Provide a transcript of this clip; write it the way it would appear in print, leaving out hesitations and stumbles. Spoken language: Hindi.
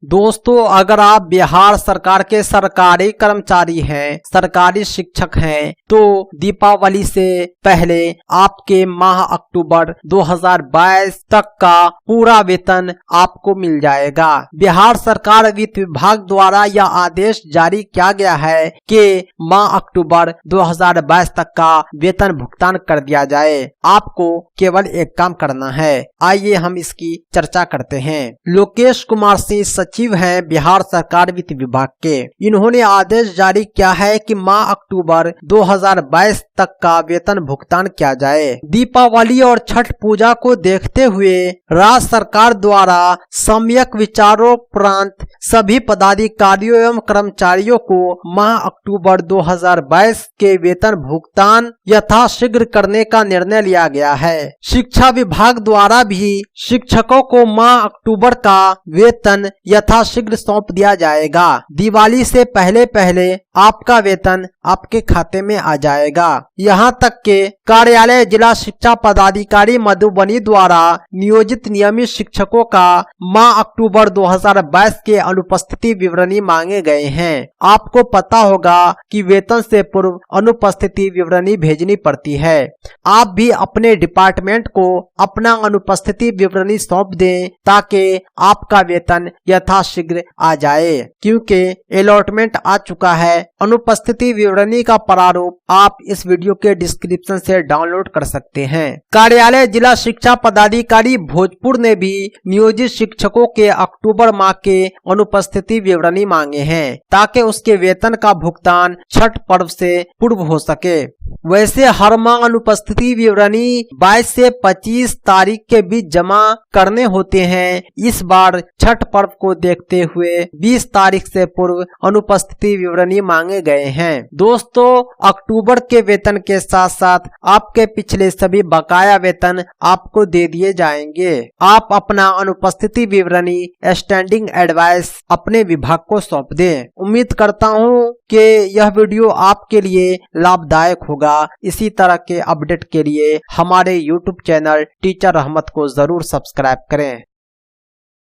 दोस्तों, अगर आप बिहार सरकार के सरकारी कर्मचारी हैं, सरकारी शिक्षक हैं, तो दीपावली से पहले आपके माह अक्टूबर 2022 तक का पूरा वेतन आपको मिल जाएगा। बिहार सरकार वित्त विभाग द्वारा यह आदेश जारी किया गया है कि माह अक्टूबर 2022 तक का वेतन भुगतान कर दिया जाए। आपको केवल एक काम करना है। आइए हम इसकी चर्चा करते हैं। लोकेश कुमार सिंह सचिव हैं बिहार सरकार वित्त विभाग के। इन्होंने आदेश जारी किया है कि माह अक्टूबर 2022 तक का वेतन भुगतान किया जाए। दीपावली और छठ पूजा को देखते हुए राज्य सरकार द्वारा सम्यक विचारोपरांत सभी पदाधिकारियों एवं कर्मचारियों को माह अक्टूबर 2022 के वेतन भुगतान यथाशीघ्र करने का निर्णय लिया गया है। शिक्षा विभाग द्वारा भी शिक्षकों को माह अक्टूबर का वेतन यथाशीघ्र सौंप दिया जाएगा। दिवाली से पहले पहले आपका वेतन आपके खाते में आ जाएगा। यहाँ तक के कार्यालय जिला शिक्षा पदाधिकारी मधुबनी द्वारा नियोजित नियमित शिक्षकों का माह अक्टूबर 2022 के अनुपस्थिति विवरणी मांगे गए हैं। आपको पता होगा कि वेतन से पूर्व अनुपस्थिति विवरणी भेजनी पड़ती है। आप भी अपने डिपार्टमेंट को अपना अनुपस्थिति विवरणी सौंप दें ताकि आपका वेतन यथाशीघ्र आ जाए, क्योंकि अलॉटमेंट आ चुका है। अनुपस्थिति विवरणी का प्रारूप आप इस वीडियो के डिस्क्रिप्शन से डाउनलोड कर सकते हैं। कार्यालय जिला शिक्षा पदाधिकारी भोजपुर ने भी नियोजित शिक्षकों के अक्टूबर माह के अनुपस्थिति विवरणी मांगे हैं ताकि उसके वेतन का भुगतान छठ पर्व से पूर्व हो सके। वैसे हर माह अनुपस्थिति विवरणी 22 से 25 तारीख के बीच जमा करने होते हैं। इस बार छठ पर्व को देखते हुए 20 तारीख से पूर्व अनुपस्थिति विवरणी मांगे गए हैं। दोस्तों, अक्टूबर के वेतन के साथ साथ आपके पिछले सभी बकाया वेतन आपको दे दिए जाएंगे। आप अपना अनुपस्थिति विवरणी स्टैंडिंग एडवाइस अपने विभाग को सौंप दें। उम्मीद करता हूं कि यह वीडियो आपके लिए लाभदायक होगा। इसी तरह के अपडेट के लिए हमारे YouTube चैनल टीचर रहमत को जरूर सब्सक्राइब करें।